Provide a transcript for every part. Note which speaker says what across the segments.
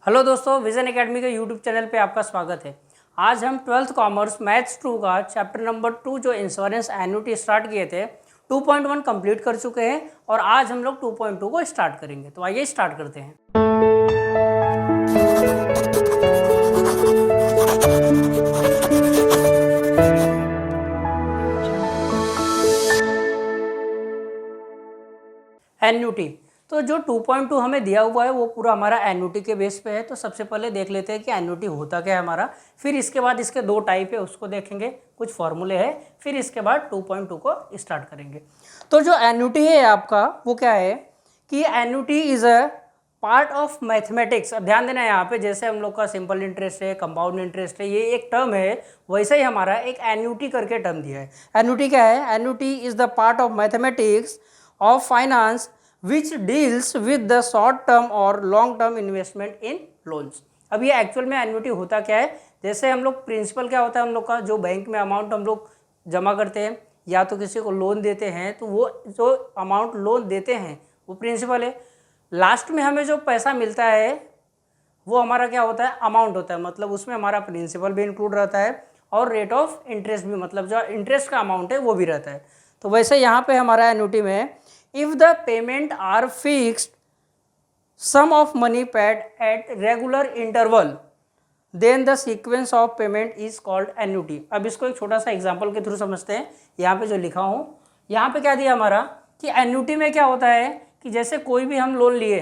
Speaker 1: Hello दोस्तों, vision academy के YouTube channel पे आपका स्वागत है। आज हम 12th कॉमर्स मैथ्स 2 का चैप्टर नंबर 2 जो इंश्योरेंस एन्युटी स्टार्ट किए थे 2.1 कंप्लीट कर चुके हैं और आज हम लोग 2.2 को स्टार्ट करेंगे। तो आइए स्टार्ट करते हैं। एन्युटी तो जो 2.2 हमें दिया हुआ है वो पूरा हमारा एन्युटी के बेस पे है। तो सबसे पहले देख लेते हैं कि एन्युटी होता क्या है हमारा, फिर इसके बाद इसके दो टाइप है उसको देखेंगे, कुछ फॉर्मूले हैं, फिर इसके बाद 2.2 को स्टार्ट करेंगे। तो जो एन्युटी है आपका वो क्या है कि annuity is a part of mathematics. अब ध्यान देना है यहाँ पे, जैसे हम लोग का सिंपल इंटरेस्ट है, कंपाउंड इंटरेस्ट है, ये एक टर्म है, वैसे ही हमारा एक एन्युटी करके टर्म दिया है। एन्युटी क्या है? Annuity is the part of mathematics of finance which deals with the short term or long term investment in loans। अब ये एक्चुअल में एन्युटी होता क्या है, जैसे हम लोग प्रिंसिपल क्या होता है हम लोग का, जो बैंक में अमाउंट हम लोग जमा करते हैं या तो किसी को लोन देते हैं, तो वो जो अमाउंट लोन देते हैं वो प्रिंसिपल है। लास्ट में हमें जो पैसा मिलता है वो हमारा क्या होता है, अमाउंट होता है। मतलब उसमें हमारा प्रिंसिपल भी इंक्लूड रहता है और रेट ऑफ इंटरेस्ट भी, मतलब जो इंटरेस्ट का अमाउंट है वो भी रहता है। तो वैसे यहाँ पे हमारा एन्युटी में if the payment are fixed sum of money paid at regular interval then the sequence of payment is called annuity। अब इसको एक छोटा सा एग्जांपल के थ्रू समझते हैं। यहाँ पे जो लिखा हूँ, यहाँ पे क्या दिया हमारा कि एन्युटी में क्या होता है कि जैसे कोई भी हम लोन लिए,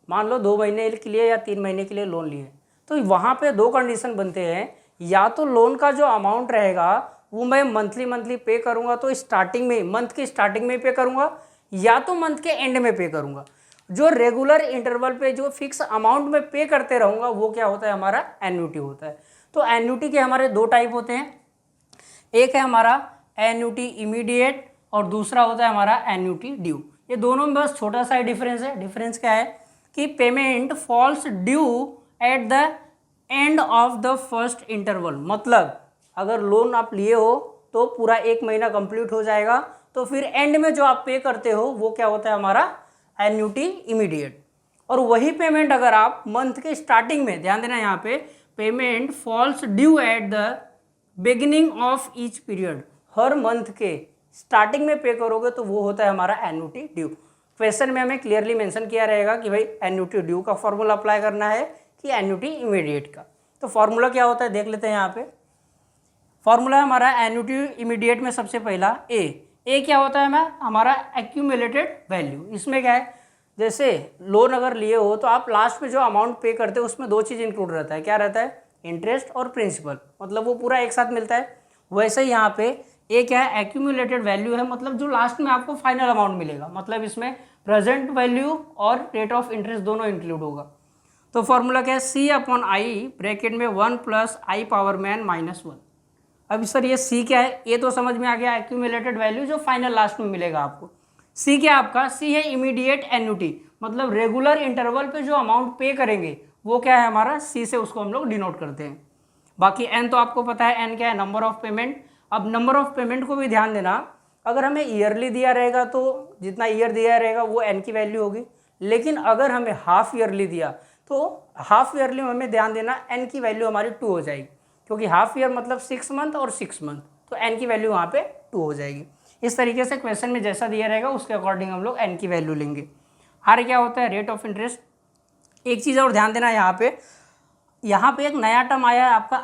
Speaker 1: मान लो 2 महीने के लिए या 3 महीने के लिए लोन लिए, तो वहाँ पे दो कंडीशन बनते हैं। या तो लोन का जो अमाउंट रहेगा वो मैं मंथली पे करूँगा, तो स्टार्टिंग में, मंथ की स्टार्टिंग में पे करूँगा, या तो मंथ के एंड में पे करूँगा। जो रेगुलर इंटरवल पे जो फिक्स अमाउंट में पे करते रहूँगा वो क्या होता है, हमारा एन्युटी होता है। तो एन्युटी के हमारे दो टाइप होते हैं, एक है हमारा एन्युटी इमीडिएट और दूसरा होता है हमारा एन्युटी ड्यू। ये दोनों में बस छोटा सा डिफरेंस है। डिफरेंस क्या है कि payment falls due at the end of the first interval. मतलब अगर लोन आप लिए हो तो पूरा 1 महीना कंप्लीट हो जाएगा, तो फिर एंड में जो आप पे करते हो वो क्या होता है, हमारा एन्युटी इमीडिएट। और वही पेमेंट अगर आप मंथ के स्टार्टिंग में, ध्यान देना यहाँ पे, payment falls due at the beginning of each period, हर मंथ के स्टार्टिंग में पे करोगे तो वो होता है हमारा एन्युटी ड्यू। क्वेश्चन में हमें क्लियरली मेंशन किया रहेगा कि भाई एन्युटी ड्यू का फॉर्मूला अप्लाई करना है कि एन्युटी इमीडिएट का। तो फॉर्मूला क्या होता है देख लेते हैं। यहाँ पे फॉर्मूला है हमारा एन्युटी इमीडिएट में सबसे पहला ए क्या होता है हमारा एक्यूमुलेटेड वैल्यू। इसमें क्या है, जैसे लोन अगर लिए हो तो आप लास्ट में जो अमाउंट पे करते हो उसमें दो चीज़ इंक्लूड रहता है। क्या रहता है? इंटरेस्ट और प्रिंसिपल, मतलब वो पूरा एक साथ मिलता है। वैसे ही यहाँ पे ए क्या है, एक्यूमुलेटेड वैल्यू है, मतलब जो लास्ट में आपको फाइनल अमाउंट मिलेगा। मतलब इसमें प्रेजेंट वैल्यू और रेट ऑफ इंटरेस्ट दोनों इंक्लूड होगा। तो फॉर्मूला क्या है, C/I ब्रैकेट में 1 + i⁻n-1। अब सर ये C क्या है, ये तो समझ में आ गया, एक्यूमुलेटेड वैल्यू जो फाइनल लास्ट में मिलेगा आपको। C क्या आपका, C है इमीडिएट एन्युटी, मतलब रेगुलर इंटरवल पे जो अमाउंट पे करेंगे वो क्या है हमारा, C से उसको हम लोग डिनोट करते हैं। बाकी N तो आपको पता है, N क्या है, नंबर ऑफ पेमेंट। अब नंबर ऑफ पेमेंट को भी ध्यान देना, अगर हमें ईयरली दिया रहेगा तो जितना ईयर दिया रहेगा वो N की वैल्यू होगी, लेकिन अगर हमें हाफ ईयरली दिया तो हाफ ईयरली में हमें ध्यान देना N की वैल्यू हमारी 2 हो जाएगी, क्योंकि हाफ ईयर मतलब 6 मंथ और 6 मंथ, तो N की वैल्यू वहाँ पे 2 हो जाएगी। इस तरीके से क्वेश्चन में जैसा दिया रहेगा उसके अकॉर्डिंग हम लोग N की वैल्यू लेंगे। आर क्या होता है, रेट ऑफ इंटरेस्ट। एक चीज़ और ध्यान देना, यहाँ पे एक नया टर्म आया है आपका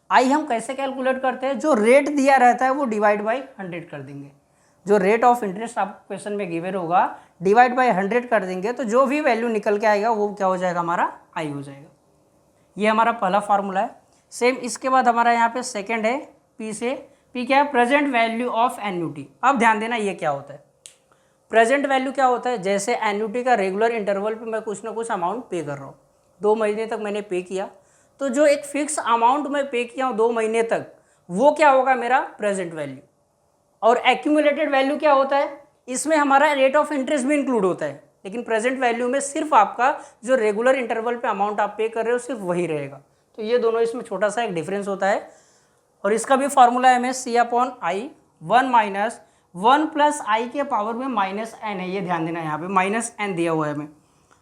Speaker 1: आई हम कैसे कैलकुलेट करते हैं, जो रेट दिया रहता है वो डिवाइड बाई 100 कर देंगे। जो रेट ऑफ इंटरेस्ट आपको क्वेश्चन में गिवन होगा डिवाइड बाई 100 कर देंगे, तो जो भी वैल्यू निकल के आएगा वो क्या हो जाएगा, हमारा आई हो जाएगा। ये हमारा पहला फार्मूला है। सेम इसके बाद हमारा यहाँ पे सेकंड है पी क्या है, प्रेजेंट वैल्यू ऑफ एन्युटी। अब ध्यान देना ये क्या होता है, प्रेजेंट वैल्यू क्या होता है, जैसे एन्युटी का रेगुलर इंटरवल पे मैं कुछ ना कुछ अमाउंट पे कर रहा हूँ, 2 महीने तक मैंने पे किया, तो जो एक फिक्स अमाउंट मैं पे किया हूँ 2 महीने तक, वो क्या होगा, मेरा प्रेजेंट वैल्यू। और एक्यूमुलेटेड वैल्यू क्या होता है, इसमें हमारा रेट ऑफ इंटरेस्ट भी इंक्लूड होता है, लेकिन प्रेजेंट वैल्यू में सिर्फ आपका जो रेगुलर इंटरवल पे अमाउंट आप पे कर रहे हो सिर्फ वही रहेगा। तो ये दोनों इसमें छोटा सा एक डिफरेंस होता है। और इसका भी फॉर्मूला है C/I 1 - 1 + i के पावर में -n है। ये ध्यान देना, यहाँ पे -n दिया हुआ है हमें।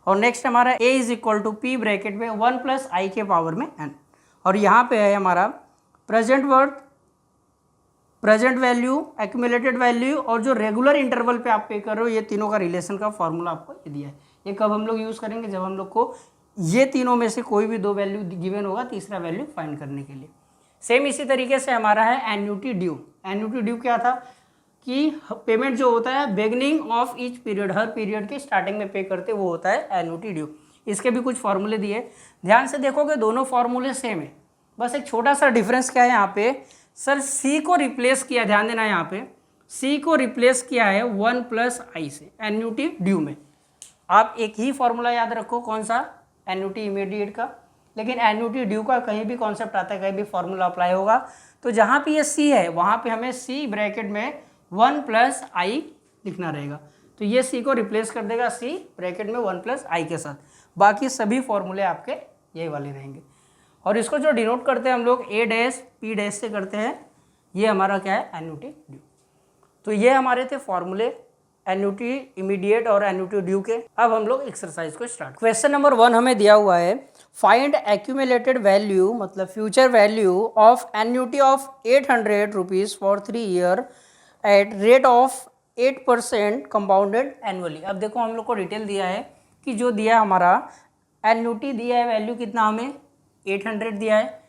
Speaker 1: और नेक्स्ट हमारा a is equal to P bracket में 1 प्लस आई के पावर में n, और यहाँ पे है हमारा present worth, present value, accumulated value और जो रेगुलर इंटरवल पे आप पे कर रहे हो, ये तीनों का रिलेशन का फॉर्मूला आपको ये दिया है। ये कब हम लोग यूज़ करेंगे, जब हम लोग को ये तीनों में से कोई भी दो वैल्यू गिवन होगा तीसरा वैल्यू फाइंड करने के लिए। सेम इसी तरीके से हमारा है एन्युटी ड्यू। एन्युटी ड्यू क्या था कि पेमेंट जो होता है beginning of each period, her period के स्टार्टिंग में पे करते वो होता है एन्युटी ड्यू। इसके भी कुछ फॉर्मूले दिए, ध्यान से देखोगे दोनों फॉर्मूले सेम है, बस एक छोटा सा डिफरेंस क्या है यहाँ पे, सर सी को रिप्लेस किया, ध्यान देना यहाँ पे सी को रिप्लेस किया है 1 प्लस आई से एन्युटी ड्यू में। आप एक ही फॉर्मूला याद रखो, कौन सा, एन्युटी इमीडिएट का, लेकिन एन्युटी ड्यू का कहीं भी कॉन्सेप्ट आता है, कहीं भी फॉर्मूला अप्लाई होगा तो जहाँ पे ये सी है वहाँ पे हमें सी ब्रैकेट में 1 प्लस आई लिखना रहेगा, तो ये सी को रिप्लेस कर देगा सी ब्रैकेट में 1 प्लस आई के साथ। बाकी सभी फॉर्मूले आपके यही वाले रहेंगे। और इसको जो डिनोट करते हैं हम लोग ए डैश पी डैश से करते हैं, ये हमारा क्या है, एन्युटी ड्यू। तो ये हमारे थे फॉर्मूले एन्युटी इमीडिएट और एन्युटी ड्यू के। अब हम लोग एक्सरसाइज को स्टार्ट। क्वेश्चन नंबर 1 हमें दिया हुआ है, फाइंड एक्यूमुलेटेड वैल्यू मतलब future value of annuity of 800 rupees for 3 year at rate of 8% compounded annually. अब देखो हम लोग को डिटेल दिया है कि जो दिया हमारा एन्युटी दिया है वैल्यू कितना हमें 800 दिया है,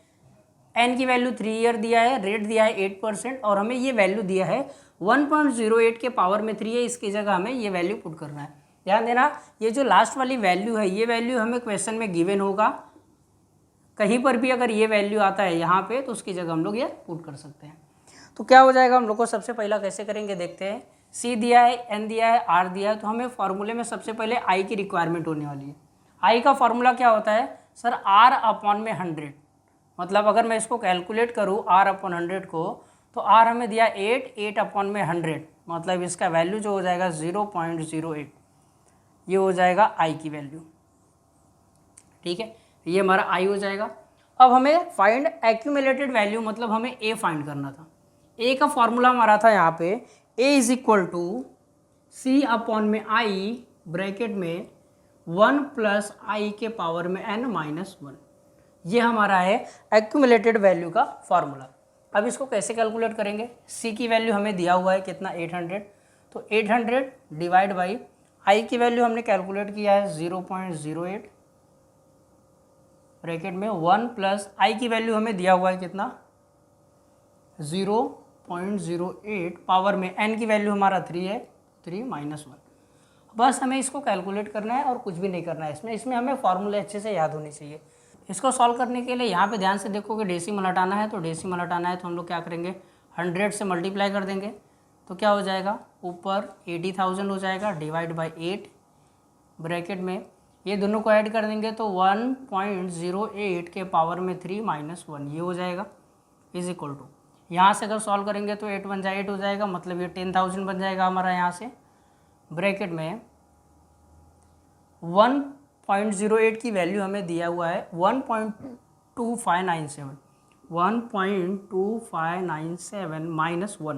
Speaker 1: एन की वैल्यू 3 ईयर दिया है, रेट दिया है 8% और हमें ये वैल्यू दिया है 1.08 के पावर में 3 है, इसकी जगह हमें ये वैल्यू पुट करना है। ध्यान देना ये जो लास्ट वाली वैल्यू है ये वैल्यू हमें क्वेश्चन में गिवन होगा, कहीं पर भी अगर ये वैल्यू आता है यहाँ पे तो उसकी जगह हम लोग ये पुट कर सकते हैं। तो क्या हो जाएगा, हम लोग को सबसे पहला कैसे करेंगे देखते हैं। सी दिया है, एन दिया है, आर दिया है, तो हमें फॉर्मूले में सबसे पहले आई की रिक्वायरमेंट होने वाली है। आई का फॉर्मूला क्या होता है सर, आर अपॉन में 100, मतलब अगर मैं इसको कैलकुलेट करूँ आर अपॉन 100 को, तो आर हमें दिया 8 अपॉन में 100, मतलब इसका वैल्यू जो हो जाएगा 0.08, ये हो जाएगा आई की वैल्यू। ठीक है, ये हमारा आई हो जाएगा। अब हमें फाइंड एक्यूमुलेटेड वैल्यू, मतलब हमें ए फाइंड करना था। ए का फॉर्मूला हमारा था यहाँ पे a is equal to C upon में आई ब्रैकेट में 1 प्लस आई के पावर में n माइनस 1, ये हमारा है एक्यूमुलेटेड वैल्यू का फॉर्मूला। अब इसको कैसे कैलकुलेट करेंगे, सी की वैल्यू हमें दिया हुआ है कितना 800, तो 800 डिवाइड बाई आई की वैल्यू हमने कैलकुलेट किया है 0.08 ब्रैकेट में 1 प्लस आई की वैल्यू हमें दिया हुआ है कितना 0.08 पावर में n की वैल्यू हमारा 3 है, 3 माइनस 1। बस हमें इसको कैलकुलेट करना है और कुछ भी नहीं करना है इसमें हमें फॉर्मूले अच्छे से याद होने चाहिए। इसको सॉल्व करने के लिए यहाँ पे ध्यान से देखोगे डेसिमल हटाना है, तो डेसिमल हटाना है तो हम लोग क्या करेंगे 100 से मल्टीप्लाई कर देंगे, तो क्या हो जाएगा ऊपर 80,000 हो जाएगा डिवाइड बाई 8 ब्रैकेट में ये दोनों को ऐड कर देंगे तो 1.08 के पावर में 3 माइनस 1 ये हो जाएगा इज इक्वल टू, यहाँ से अगर सॉल्व करेंगे तो 8 1 8 हो जाएगा, मतलब ये 10,000 बन जाएगा हमारा यहाँ से ब्रैकेट में 1.08 की वैल्यू हमें दिया हुआ है 1.2597 माइनस 1,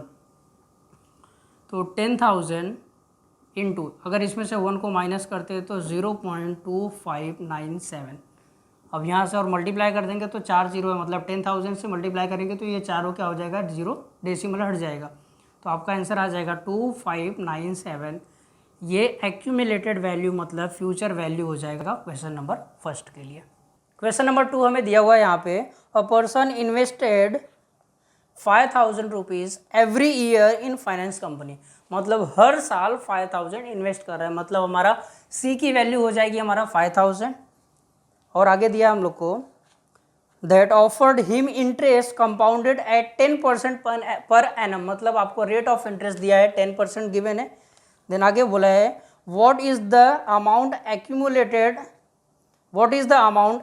Speaker 1: तो 10,000 इंटू अगर इसमें से 1 को माइनस करते हैं तो 0.2597। अब यहाँ से और मल्टीप्लाई कर देंगे तो 4 जीरो है, मतलब 10,000 से मल्टीप्लाई करेंगे तो ये चारों क्या हो जाएगा 0 डेसिमल हट जाएगा, तो आपका आंसर आ जाएगा 2597। ये एक्यूमुलेटेड वैल्यू मतलब फ्यूचर वैल्यू हो जाएगा क्वेश्चन नंबर फर्स्ट के लिए। क्वेश्चन नंबर 2 हमें दिया हुआ है यहाँ पे a person invested 5,000 rupees every year in finance company, मतलब हर साल 5,000 इन्वेस्ट कर रहा है, मतलब हमारा सी की वैल्यू हो जाएगी हमारा 5,000 और आगे दिया हम लोग को that offered him interest compounded at 10% per annum, मतलब आपको रेट ऑफ इंटरेस्ट दिया है 10% गिवन है। देन आगे बोला है what is the amount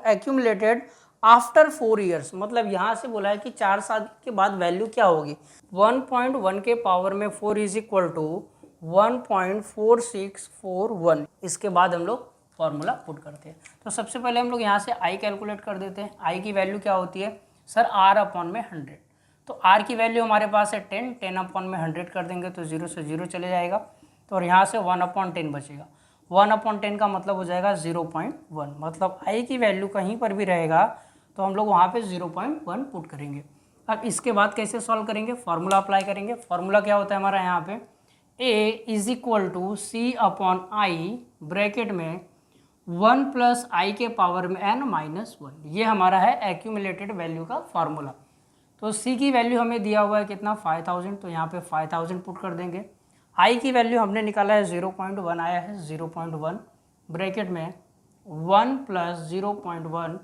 Speaker 1: accumulated after 4 years, मतलब यहाँ से बोला है कि 4 साल के बाद वैल्यू क्या होगी 1.1 के पावर में 4 इज इक्वल टू 1.4641। इसके बाद हम लोग फॉर्मूला पुट करते हैं। तो सबसे पहले हम लोग यहाँ से आई कैलकुलेट कर देते हैं। आई की वैल्यू क्या होती है सर आर अपॉन में 100, तो आर की वैल्यू हमारे पास है 10 अपॉन में 100 कर देंगे तो 0 से 0 चले जाएगा, तो और यहाँ से 1/10 बचेगा। 1/10 का मतलब हो जाएगा 0.1, मतलब आई की वैल्यू कहीं पर भी रहेगा तो हम लोग वहाँ पे 0.1 पुट करेंगे। अब इसके बाद कैसे सॉल्व करेंगे, फार्मूला अप्लाई करेंगे। फार्मूला क्या होता है हमारा यहाँ पे, a is equal to C upon I bracket में 1 प्लस आई के पावर में n माइनस 1, ये हमारा है एक्यूमुलेटेड वैल्यू का फार्मूला। तो c की वैल्यू हमें दिया हुआ है कितना 5000, तो यहाँ पे 5000 पुट कर देंगे। i की वैल्यू हमने निकाला है 0.1 आया है, 0.1 ब्रैकेट में 1 प्लस 0.1,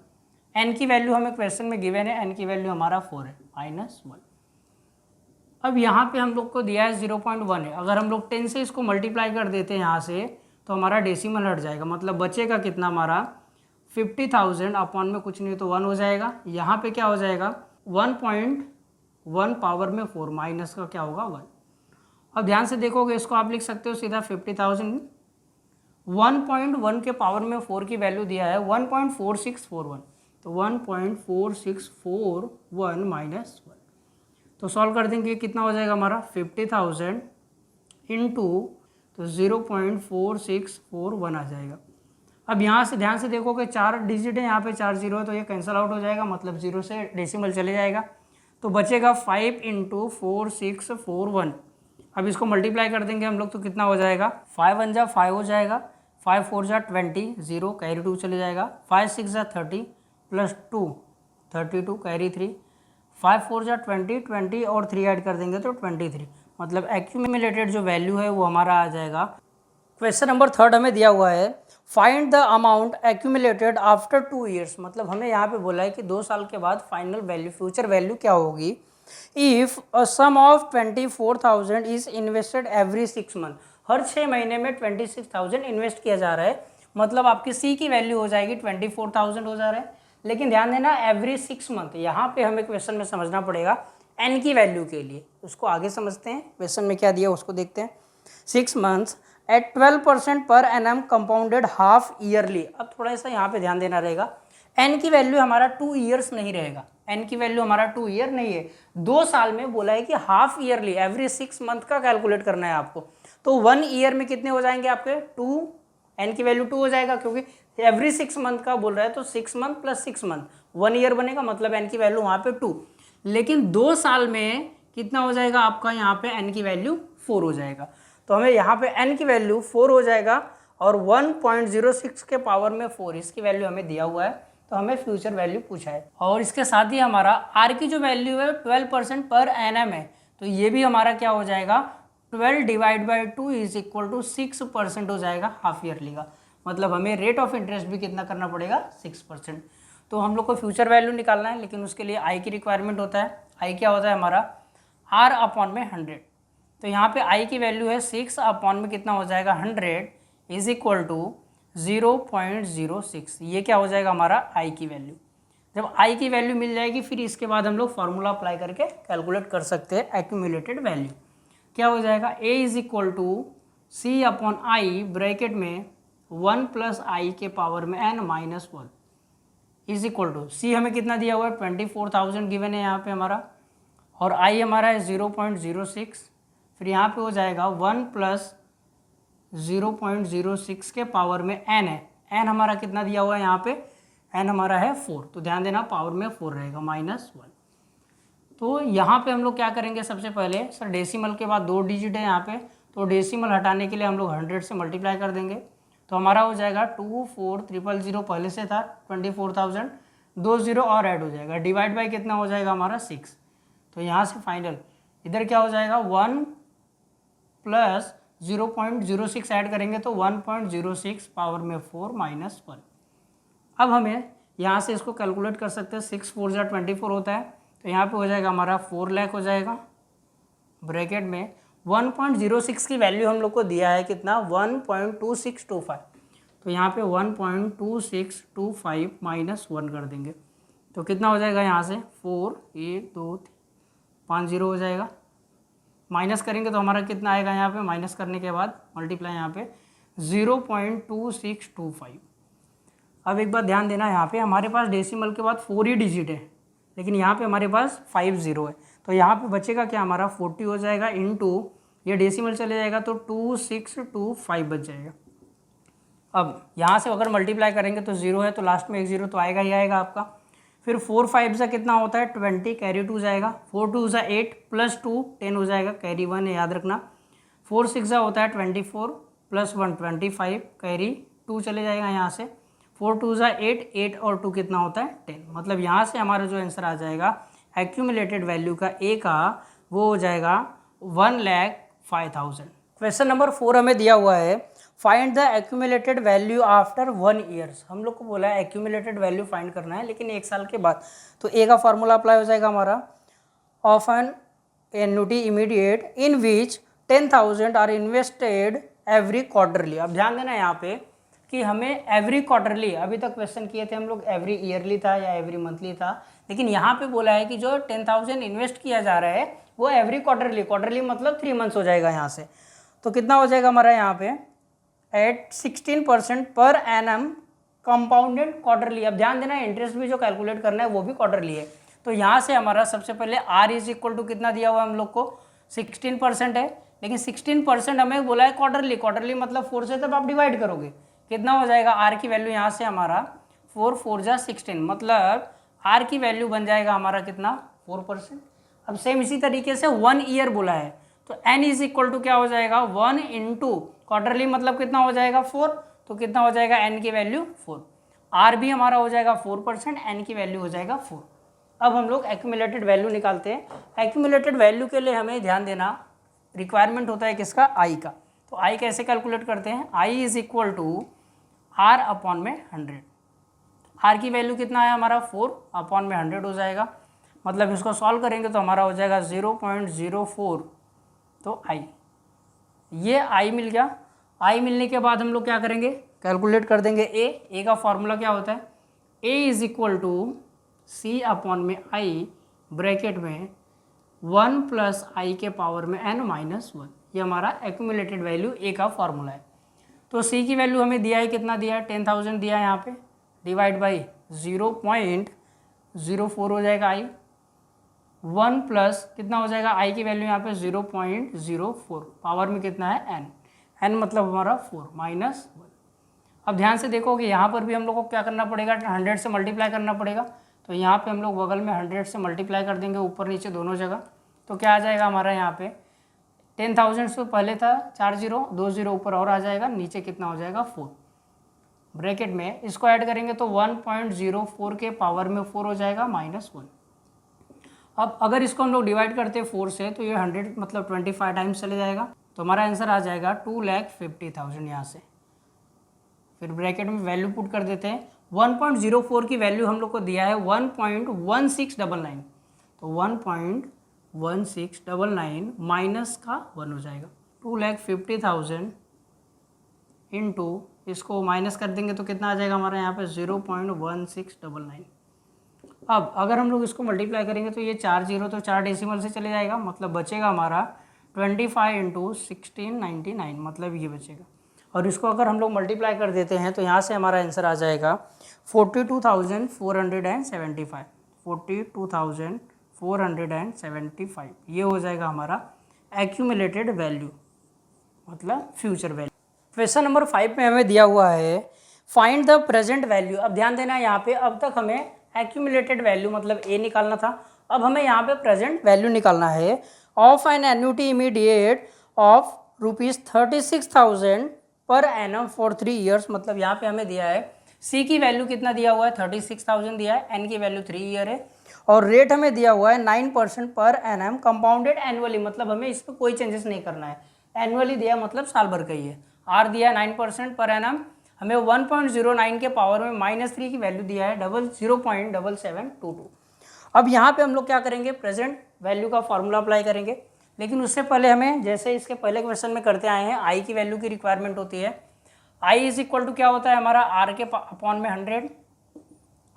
Speaker 1: n की वैल्यू हमें क्वेश्चन में गिवन है, n की वैल्यू हमारा 4 है -1। अब यहाँ पे हम लोग को दिया है 0.1 है, अगर हम लोग 10 से इसको मल्टीप्लाई कर देते हैं यहाँ से तो हमारा डेसिमल हट जाएगा, मतलब बचेगा कितना हमारा 50,000 अपॉन में कुछ नहीं तो 1 हो जाएगा। यहाँ पे क्या हो जाएगा 1.1 पावर में 4 माइनस का क्या होगा 1। अब ध्यान से देखोगे इसको आप लिख सकते हो सीधा 50,000 1.1 के पावर में 4 की वैल्यू दिया है 1.4641, तो 1.4641 माइनस 1। तो सॉल्व कर देंगे कितना हो जाएगा हमारा 50,000 इंटू तो 0.4641 आ जाएगा। अब यहाँ से ध्यान से देखोगे 4 डिजिट है, यहाँ पे 4 जीरो है तो ये कैंसिल आउट हो जाएगा, मतलब 0 से डेसिमल चले जाएगा तो बचेगा 5 इंटू 4641। अब इसको मल्टीप्लाई कर देंगे हम लोग तो कितना हो जाएगा 5 1 जा 5 हो जाएगा, 5 4 जा 20, 0 कैरी 2 चले जाएगा, 5 6 जा 30 प्लस 2 32 कैरी 3, 5 4 जा 20 और 3 ऐड कर देंगे तो 23, मतलब एक्यूमुलेटेड जो वैल्यू है वो हमारा आ जाएगा। क्वेश्चन नंबर 3 हमें दिया हुआ है find the amount accumulated after 2 years, मतलब हमें यहाँ पे बोला है कि 2 साल के बाद फाइनल वैल्यू फ्यूचर वैल्यू क्या होगी। If a sum of 24,000 is invested every 6 month, हर 6 महीने में 26,000 इन्वेस्ट किया जा रहा है, मतलब आपकी सी की वैल्यू हो जाएगी 24,000 हो जा रहा है। लेकिन ध्यान देना एवरी 6 मंथ, यहाँ पे हमें क्वेश्चन में समझना पड़ेगा एन की वैल्यू के लिए, उसको आगे समझते हैं, क्वेश्चन में क्या दिया उसको देखते हैं। 6 months eight 12% per annum compounded half yearly. अब थोड़ा सा यहाँ पे ध्यान देना रहेगा, एन की वैल्यू हमारा 2 ईयर्स नहीं रहेगा, एन की वैल्यू हमारा 2 ईयर नहीं है, 2 साल में बोला है कि हाफ ईयरली एवरी 6 मंथ का कैलकुलेट करना है आपको। तो 1 ईयर में कितने हो जाएंगे आपके 2, एन की वैल्यू 2 हो जाएगा क्योंकि एवरी 6 मंथ का बोल रहा है, तो 6 मंथ प्लस 6 मंथ 1 ईयर बनेगा, मतलब एन की वैल्यू वहाँ पे 2। लेकिन 2 साल में कितना हो जाएगा आपका यहाँ पे एन की वैल्यू 4 हो जाएगा, तो हमें यहाँ पे n की वैल्यू 4 हो जाएगा और 1.06 के पावर में 4 इसकी वैल्यू हमें दिया हुआ है, तो हमें फ्यूचर वैल्यू पूछा है। और इसके साथ ही हमारा r की जो वैल्यू है 12% पर एनएम है, तो ये भी हमारा क्या हो जाएगा 12 divide by 2 is equal to 6% हो जाएगा हाफ ईयरली का, मतलब हमें रेट ऑफ इंटरेस्ट भी कितना करना पड़ेगा 6%। तो हम लोग को फ्यूचर वैल्यू निकालना है, लेकिन उसके लिए आई की रिक्वायरमेंट होता है। आई क्या होता है हमारा r अपॉन में 100, तो यहाँ पे i की वैल्यू है 6 अपॉन में कितना हो जाएगा 100 इज इक्वल टू 0.06, ये क्या हो जाएगा हमारा i की वैल्यू। जब i की वैल्यू मिल जाएगी फिर इसके बाद हम लोग फार्मूला अप्लाई करके कैलकुलेट कर सकते हैं एक्यूमुलेटेड वैल्यू। क्या हो जाएगा a is equal to C upon I bracket में 1 प्लस आई के पावर में n minus 1 is equal to c हमें कितना दिया हुआ है 24,000 गिवन है यहाँ पे हमारा, और i हमारा है 0.06, फिर यहाँ पे हो जाएगा 1 प्लस 0.06 के पावर में n है, n हमारा कितना दिया हुआ है यहाँ पे n हमारा है 4, तो ध्यान देना पावर में 4 रहेगा -1। तो यहाँ पे हम लोग क्या करेंगे, सबसे पहले सर डेसिमल के बाद 2 डिजिट है यहाँ पे, तो डेसिमल हटाने के लिए हम लोग 100 से मल्टीप्लाई कर देंगे, तो हमारा हो जाएगा 24,000 पहले से था 24,000, 2 0 और ऐड हो जाएगा, डिवाइड बाई कितना हो जाएगा हमारा 6, तो यहाँ से फाइनल इधर क्या हो जाएगा 1 प्लस 0.06 ऐड करेंगे तो 1.06 पावर में 4 -1। अब हमें यहाँ से इसको कैलकुलेट कर सकते हैं, 6 4 जा 24 होता है, तो यहाँ पे हो जाएगा हमारा 4 लाख हो जाएगा ब्रैकेट में 1.06 की वैल्यू हम लोग को दिया है कितना 1.2625, तो यहाँ पे 1.2625 -1 कर देंगे तो कितना हो जाएगा यहाँ से 4 1 2 5 0 हो जाएगा, माइनस करेंगे तो हमारा कितना आएगा यहाँ पे, माइनस करने के बाद मल्टीप्लाई यहाँ पे 0.2625। अब एक बात ध्यान देना, यहाँ पे हमारे पास डेसिमल के बाद 4 ही डिजिट है, लेकिन यहाँ पे हमारे पास 5 0 है, तो यहाँ पे बचेगा क्या हमारा 40 हो जाएगा इंटू ये डेसिमल चले जाएगा तो 2625 बच जाएगा। अब यहाँ से अगर मल्टीप्लाई करेंगे तो 0 है, तो लास्ट में एक 0 तो आएगा ही आएगा आपका। फिर 4 5 से कितना होता है 20, कैरी 2 जाएगा, 4 2 से 8 प्लस 2 10 हो जाएगा, कैरी 1 है याद रखना। 4 6 होता है 24 प्लस 1 25, कैरी 2 चले जाएगा यहाँ से। 4 2 से 8, 8 और 2 कितना होता है 10। मतलब यहाँ से हमारा जो आंसर आ जाएगा एक्यूमुलेटेड वैल्यू का ए का, वो हो जाएगा 1,05,000। क्वेश्चन नंबर 4 हमें दिया हुआ है, find the accumulated value after 1 years. हम लोग को बोला है एक्यूमुलेटेड वैल्यू फाइंड करना है लेकिन 1 साल के बाद। तो ए का फॉर्मूला अप्लाई हो जाएगा हमारा, of an annuity immediate in which 10,000 are invested every quarterly. अब ध्यान देना यहाँ पे कि हमें एवरी क्वार्टरली, अभी तक क्वेश्चन किए थे हम लोग एवरी ईयरली था या एवरी मंथली था, लेकिन यहाँ पे बोला है कि जो 10,000 इन्वेस्ट किया जा रहा है वो एवरी क्वार्टरली, क्वार्टरली मतलब 3 मंथ्स हो जाएगा यहाँ से। तो कितना हो जाएगा हमारा यहाँ पे eight 16% per annum compounded quarterly. अब ध्यान देना इंटरेस्ट भी जो कैलकुलेट करना है वो भी क्वार्टरली है। तो यहाँ से हमारा सबसे पहले आर इज इक्वल टू कितना दिया हुआ है हम लोग को 16% है, लेकिन 16% हमें बोला है क्वार्टरली, क्वार्टरली मतलब 4 से तब आप डिवाइड करोगे कितना हो जाएगा आर की वैल्यू यहाँ से हमारा 4 4 जा 16, मतलब आर की वैल्यू बन जाएगा हमारा कितना 4%। अब सेम इसी तरीके से 1 ईयर बोला है तो n इज इक्वल टू क्या हो जाएगा 1 इंटू क्वार्टरली मतलब कितना हो जाएगा 4, तो कितना हो जाएगा n की वैल्यू 4। आर भी हमारा हो जाएगा 4%, n की वैल्यू हो जाएगा 4। अब हम लोग एक्यूमुलेटेड वैल्यू निकालते हैं। एक्यूमुलेटेड वैल्यू के लिए हमें ध्यान देना रिक्वायरमेंट होता है किसका आई का। तो आई कैसे कैलकुलेट करते हैं, i is equal to r upon में 100। आर की वैल्यू कितना है हमारा 4 अपॉन में 100 हो जाएगा, मतलब इसको सॉल्व करेंगे तो हमारा हो जाएगा 0.04। तो आई, ये आई मिल गया। आई मिलने के बाद हम लोग क्या करेंगे कैलकुलेट कर देंगे ए का फॉर्मूला क्या होता है a is equal to C upon में आई ब्रैकेट में 1 प्लस आई के पावर में n माइनस 1। ये हमारा एक्यूमुलेटेड वैल्यू ए का फॉर्मूला है। तो सी की वैल्यू हमें दिया है कितना दिया है 10,000 दिया है यहाँ पे, डिवाइड बाई 0.04 हो जाएगा आई, 1 प्लस कितना हो जाएगा आई की वैल्यू यहाँ पे 0.04, पावर में कितना है n मतलब हमारा 4 माइनस 1। अब ध्यान से देखो कि यहाँ पर भी हम लोग को क्या करना पड़ेगा 100 से मल्टीप्लाई करना पड़ेगा। तो यहाँ पे हम लोग बगल में 100 से मल्टीप्लाई कर देंगे ऊपर नीचे दोनों जगह। तो क्या आ जाएगा हमारा यहाँ पे 10,000 से पहले था 4 0, 2 0 ऊपर और आ जाएगा, नीचे कितना हो जाएगा 4 ब्रैकेट में। इसको ऐड करेंगे तो 1.04 के पावर में 4 हो जाएगा माइनस 1। अब अगर इसको हम लोग डिवाइड करते हैं 4 से तो ये 100 मतलब 25 टाइम्स चले जाएगा, तो हमारा आंसर आ जाएगा 2,50,000 यहाँ से। फिर ब्रैकेट में वैल्यू पुट कर देते हैं, 1.04 की वैल्यू हम लोग को दिया है 1.1699, तो 1.1699 माइनस का 1 हो जाएगा 2,50,000 इंटू इसको माइनस कर देंगे तो कितना आ जाएगा हमारा यहाँ पे 0.1699। अब अगर हम लोग इसको मल्टीप्लाई करेंगे तो ये 4 0 तो 4 डेसिमल से चले जाएगा, मतलब बचेगा हमारा 25 इंटू 1699, मतलब ये बचेगा। और इसको अगर हम लोग मल्टीप्लाई कर देते हैं तो यहाँ से हमारा आंसर आ जाएगा 42,475, 42,475 ये हो जाएगा हमारा एक्यूमुलेटेड वैल्यू मतलब फ्यूचर वैल्यू। क्वेश्चन नंबर 5 में हमें दिया हुआ है फाइंड द प्रेजेंट वैल्यू। अब ध्यान देना यहाँ पे अब तक हमें एक्यूमुलेटेड वैल्यू मतलब ए निकालना था, अब हमें यहाँ पे प्रेजेंट वैल्यू निकालना है of an annuity immediate of ₹36,000 per annum for 3 years. मतलब यहाँ पे हमें दिया है सी की वैल्यू कितना दिया हुआ है 36,000 दिया है, एन की वैल्यू 3 ईयर है और रेट हमें दिया हुआ है 9% पर एनम कंपाउंडेड एनुअली, मतलब हमें इस पर कोई चेंजेस नहीं करना है, एनुअली दिया मतलब साल भर का ही है। आर दिया है 9% पर एनम, हमें 1.09 के पावर में -3 की वैल्यू दिया है 0.7722। अब यहाँ पे हम लोग क्या करेंगे प्रेजेंट वैल्यू का फॉर्मूला अप्लाई करेंगे, लेकिन उससे पहले हमें जैसे इसके पहले क्वेश्चन में करते आए हैं आई की वैल्यू की रिक्वायरमेंट होती है। आई इज इक्वल टू क्या होता है हमारा आर के अपॉन में 100,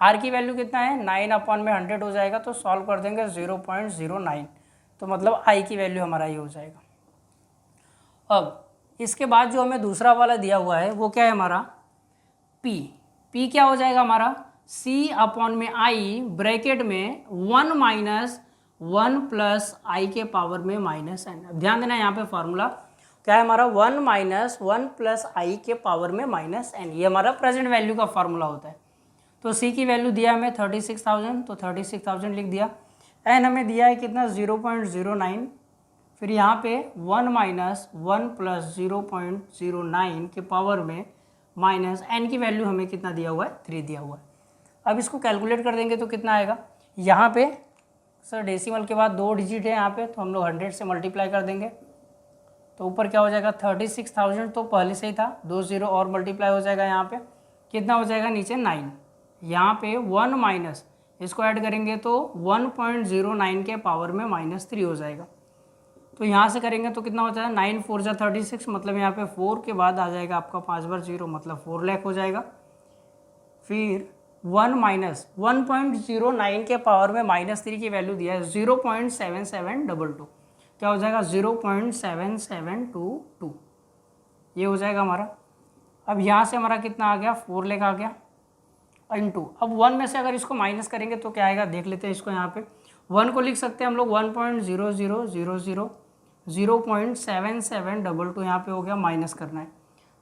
Speaker 1: आर की वैल्यू कितना है 9 अपॉन में 100 हो जाएगा, तो सॉल्व कर देंगे 0.09, तो मतलब आई की वैल्यू हमारा ये हो जाएगा। अब इसके बाद जो हमें दूसरा वाला दिया हुआ है वो क्या है हमारा पी क्या हो जाएगा हमारा सी अपॉन में आई ब्रैकेट में 1 माइनस 1 प्लस आई के पावर में -n। ध्यान देना यहाँ पे फॉर्मूला क्या है हमारा 1 माइनस 1 प्लस आई के पावर में माइनस एन, ये हमारा प्रेजेंट वैल्यू का फार्मूला होता है। तो सी की वैल्यू दिया हमें 36,000, तो 36,000 लिख दिया। एन हमें दिया है कितना 0.09, फिर यहाँ पे 1 माइनस 1 प्लस 0.09 के पावर में माइनस एन की वैल्यू हमें कितना दिया हुआ है 3 दिया हुआ है। अब इसको कैलकुलेट कर देंगे तो कितना आएगा, यहाँ पे सर डेसिमल के बाद 2 डिजिट है यहाँ पे, तो हम लोग 100 से मल्टीप्लाई कर देंगे तो ऊपर क्या हो जाएगा 36,000, तो पहले से ही था 2 0 और मल्टीप्लाई हो जाएगा, यहाँ पे कितना हो जाएगा नीचे 9, यहाँ पे 1 माइनस इसको ऐड करेंगे तो 1.09 के पावर में -3 हो जाएगा। तो यहाँ से करेंगे तो कितना हो जाएगा 9 4 जा 36, मतलब यहाँ पे 4 के बाद आ जाएगा आपका 5 बार 0, मतलब 4 लाख हो जाएगा। फिर 1 माइनस 1.09 के पावर में -3 की वैल्यू दिया है 0.7722, क्या हो जाएगा 0.7722, ये हो जाएगा हमारा। अब यहाँ से हमारा कितना आ गया 4 लाख आ गया इंटू, अब 1 में से अगर इसको माइनस करेंगे तो क्या आएगा देख लेते हैं इसको। यहाँ पे 1 को लिख सकते हैं हम लोग 1.0000, 0.7722 यहाँ पे हो गया, माइनस करना है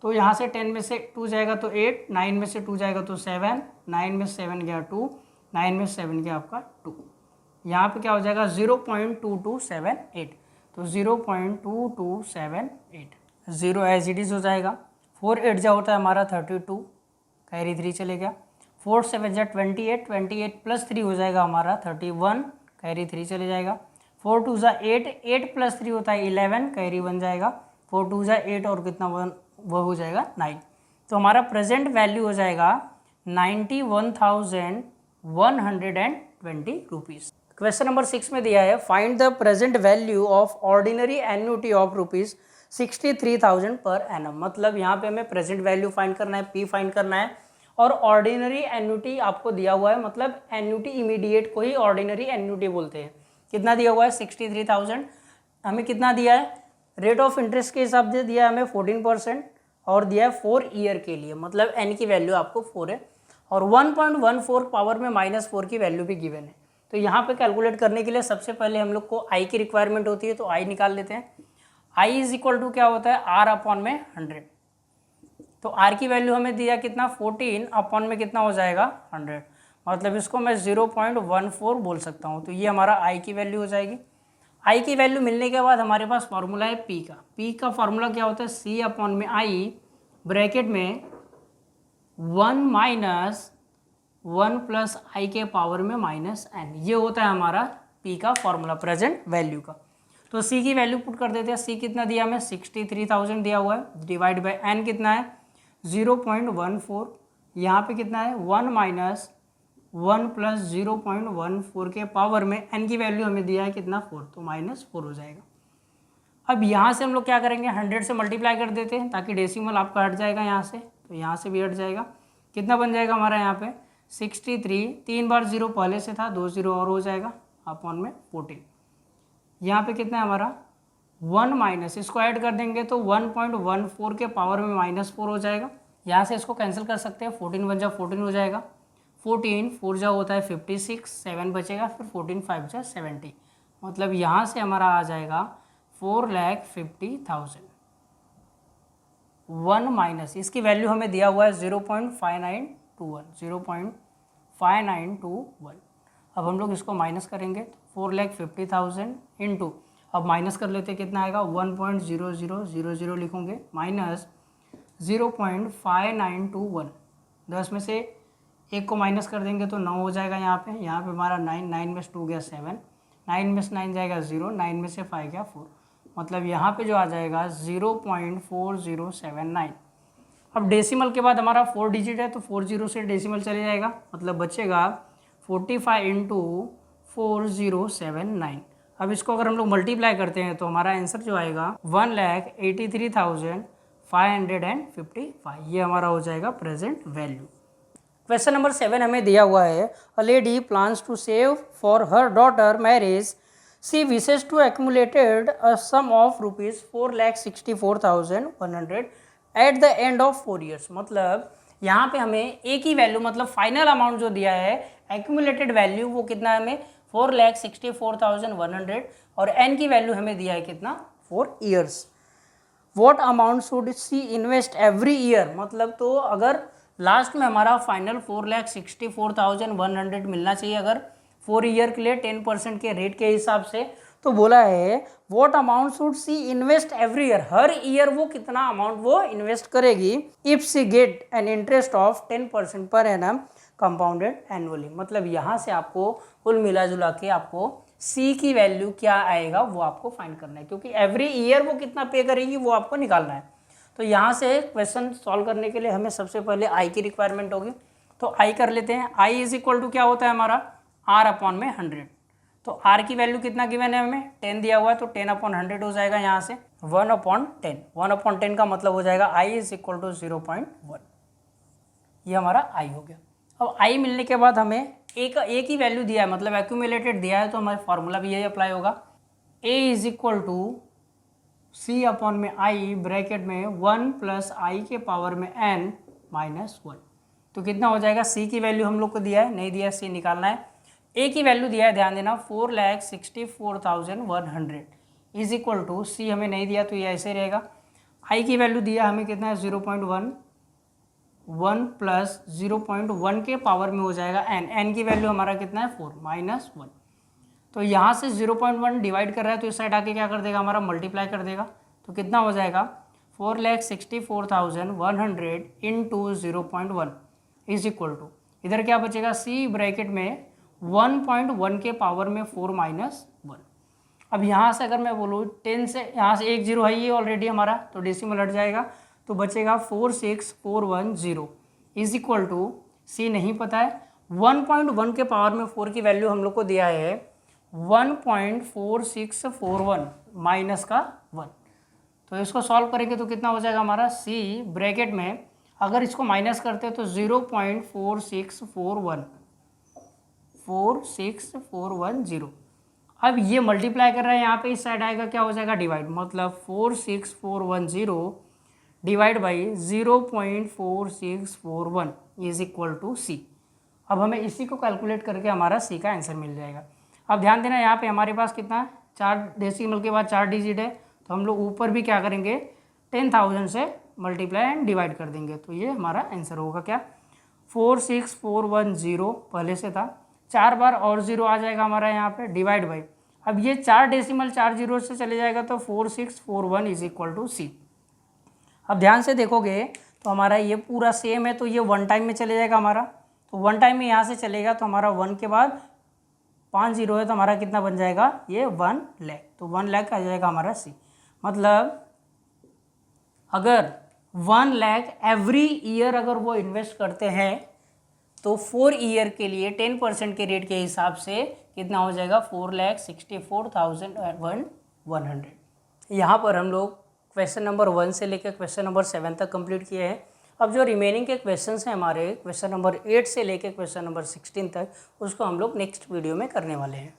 Speaker 1: तो यहाँ से 10 में से 2 जाएगा तो 8, 9 में से 2 जाएगा तो 7, 9 में 7 गया 2, 9 में 7 गया आपका 2, यहाँ पे क्या हो जाएगा 0.2278, तो 0.2278, 0 एज इट इज़ हो जाएगा। 4 8 जा होता है हमारा 32, कैरी 3 चले गया, 4 7 जा 28, 28 प्लस 3 हो जाएगा हमारा 31, कैरी 3 चले जाएगा, 4 2 जा 8, 8 प्लस 3 होता है 11, कैरी 1 जाएगा, 4 2 जा 8 और कितना 1 वो हो जाएगा 9। तो हमारा प्रेजेंट वैल्यू हो जाएगा 91,120 रुपीज़। क्वेश्चन नंबर 6 में दिया है find the present value of ordinary annuity of rupees 63,000 per annum, मतलब यहाँ पे हमें प्रेजेंट वैल्यू फाइंड करना है, पी फाइंड करना है, और ऑर्डिनरी एन्युटी आपको दिया हुआ है, मतलब एन्युटी इमीडिएट को ही ऑर्डिनरी एन्युटी बोलते हैं। कितना दिया हुआ है 63,000, हमें कितना दिया है रेट ऑफ इंटरेस्ट के हिसाब से दिया है हमें 14%, और दिया है 4 ईयर के लिए, मतलब एन की वैल्यू आपको 4 है, और 1.14 पावर में -4 की वैल्यू भी गिवन है। तो यहाँ पे कैलकुलेट करने के लिए सबसे पहले हम लोग को आई की रिक्वायरमेंट होती है, तो आई निकाल लेते हैं। आई इज इक्वल टू क्या होता है आर अपॉन में 100, तो आर की वैल्यू हमें दिया कितना 14 अपॉन में कितना हो जाएगा 100, मतलब इसको मैं 0.14 बोल सकता हूँ। तो ये हमारा आई की वैल्यू हो जाएगी। आई की वैल्यू मिलने के बाद हमारे पास फॉर्मूला है पी का। पी का फॉर्मूला क्या होता है सी अपॉन में आई ब्रैकेट में 1 माइनस 1 प्लस आई के पावर में माइनस एन, ये होता है हमारा पी का फॉर्मूला प्रेजेंट वैल्यू का। तो सी की वैल्यू पुट कर देते हैं। सी कितना दिया हमें 63,000 दिया हुआ है, डिवाइड बाय एन कितना है 0.14, यहाँ पे कितना है 1 माइनस 1 प्लस 0.14 के पावर में एन की वैल्यू हमें दिया है कितना 4, तो -4 हो जाएगा। अब यहाँ से हम लोग क्या करेंगे 100 से मल्टीप्लाई कर देते हैं ताकि डेसिमल आपका हट जाएगा यहाँ से, तो यहाँ से भी हट जाएगा। कितना बन जाएगा हमारा यहाँ पे 63, 3 बार 0 पहले से था, 2 0 और हो जाएगा अपॉन में 14। यहाँ पे कितना है हमारा 1 माइनस, इसको ऐड कर देंगे तो 1.14 के पावर में -4 हो जाएगा। यहाँ से इसको कैंसिल कर सकते हैं, 14 1 जा 14 हो जाएगा, 14 4 जा होता है 56, 7 बचेगा, फिर 14 5 जा 70, मतलब यहाँ से हमारा आ जाएगा 4,50,000। 1 माइनस इसकी वैल्यू हमें दिया हुआ है 0.5921। अब हम लोग इसको माइनस करेंगे 4,50,000 इंटू, अब माइनस कर लेते कितना आएगा 1.0000 लिखोगे माइनस 0.5921, 10 में से 1 को माइनस कर देंगे तो 9 हो जाएगा। यहाँ पे हमारा 9, 9 में से 2 गया 7, 9 में से 9 जाएगा 0, 9 में से 5 गया 4, मतलब यहाँ पे जो आ जाएगा 0.4079। अब डेसिमल के बाद हमारा 4 डिजिट है तो 40 से डेसिमल चले जाएगा, मतलब बचेगा 45 इंटू 4079। अब इसको अगर हम लोग मल्टीप्लाई करते हैं तो हमारा आंसर जो आएगा 1,83,555, ये हमारा हो जाएगा प्रेजेंट वैल्यू। क्वेश्चन नंबर 7 हमें दिया हुआ है a lady plans to save for her daughter marriage, she wishes to accumulated a sum of ₹4,64,100 at the end of 4 years, मतलब यहाँ पे हमें एक ही वैल्यू, मतलब फाइनल अमाउंट जो दिया है एक्यूमुलेटेड वैल्यू वो कितना है हमें 4,64,100, और एन की वैल्यू हमें दिया है कितना 4 years. What amount should she invest every year, मतलब तो अगर लास्ट में हमारा फाइनल 4,64,100 मिलना चाहिए अगर 4 ईयर के लिए 10% के रेट के हिसाब से, तो बोला है what amount should she invest every year, हर ईयर वो कितना अमाउंट वो इन्वेस्ट करेगी if she get an interest of 10% per annum compounded annually. मतलब यहाँ से आपको कुल मिला जुला के आपको सी की वैल्यू क्या आएगा वो आपको फाइंड करना है, क्योंकि एवरी ईयर वो कितना पे करेगी वो आपको निकालना है। तो यहाँ से क्वेश्चन सॉल्व करने के लिए हमें सबसे पहले आई की रिक्वायरमेंट होगी, तो आई कर लेते हैं। आई इज इक्वल टू क्या होता है हमारा आर अपॉन में 100। तो आर की वैल्यू कितना गिवन है हमें 10 दिया हुआ है, तो 10/100 हो जाएगा यहाँ से 1/10। 1/10 का मतलब हो जाएगा आई इज इक्वल टू 0.1। ये हमारा आई हो गया। अब आई मिलने के बाद हमें ए की वैल्यू दिया है, मतलब एक्यूमुलेटेड दिया है, तो हमारा फॉर्मूला भी यही अप्लाई होगा। A is equal to C upon में आई ब्रैकेट में 1 प्लस आई के पावर में n माइनस 1। तो कितना हो जाएगा, सी की वैल्यू हम लोग को दिया है, नहीं दिया, सी निकालना है। ए की वैल्यू दिया है, ध्यान देना 4,64,100 इज इक्वल टू सी हमें नहीं दिया तो ये ऐसे रहेगा। आई की वैल्यू दिया हमें कितना है 0.1, 1 प्लस 0.1 के पावर में हो जाएगा n की वैल्यू हमारा कितना है 4 माइनस 1। तो यहाँ से 0.1 डिवाइड कर रहा है तो इस साइड आके क्या कर देगा हमारा मल्टीप्लाई कर देगा, तो कितना हो जाएगा 4,64,100 इंटू 0.1 इज इक्वल टू, इधर क्या बचेगा सी ब्रैकेट में 1.1 के पावर में 4 माइनस 1। अब यहाँ से अगर मैं बोलूँ 10 से, यहाँ से 1 0 है ये ऑलरेडी हमारा, तो डेसिमल हट जाएगा, तो बचेगा 46410 इज इक्वल टू सी नहीं पता है, 1.1 के पावर में 4 की वैल्यू हम लोग को दिया है 1.4641 माइनस का 1। तो इसको सॉल्व करेंगे तो कितना हो जाएगा हमारा सी ब्रैकेट में, अगर इसको माइनस करते हैं तो 0.4641 अब ये मल्टीप्लाई कर रहा है यहाँ पे, इस साइड आएगा क्या हो जाएगा डिवाइड, मतलब 46410 divide by 0.4641 is equal to c. अब हमें इसी को कैलकुलेट करके हमारा सी का आंसर मिल जाएगा। अब ध्यान देना यहाँ पे हमारे पास कितना है 4 डेसिमल के बाद 4 डिजिट है, तो हम लोग ऊपर भी क्या करेंगे 10,000 से मल्टीप्लाई एंड डिवाइड कर देंगे, तो ये हमारा आंसर होगा क्या 46410 पहले से था, 4 बार और 0 आ जाएगा हमारा यहाँ पे डिवाइड बाई, अब ये 4 डेसिमल 4 जीरो से चले जाएगा तो 4641 इज इक्वल टू सी। अब ध्यान से देखोगे तो हमारा ये पूरा सेम है, तो ये 1 टाइम में चले जाएगा हमारा, तो 1 टाइम में यहाँ से चलेगा तो हमारा 1 के बाद 5 0 है, तो हमारा कितना बन जाएगा ये 1 लाख, तो 1 लाख आ जाएगा हमारा सी। मतलब अगर 1 लाख एवरी ईयर अगर वो इन्वेस्ट करते हैं तो 4 ईयर के लिए 10% के रेट के हिसाब से कितना हो जाएगा 4,64,100। यहाँ पर हम लोग क्वेश्चन नंबर 1 से लेकर क्वेश्चन नंबर 7 तक कंप्लीट किए हैं। अब जो रिमेनिंग के क्वेश्चंस हैं हमारे क्वेश्चन नंबर 8 से लेकर क्वेश्चन नंबर 16 तक, उसको हम लोग नेक्स्ट वीडियो में करने वाले हैं।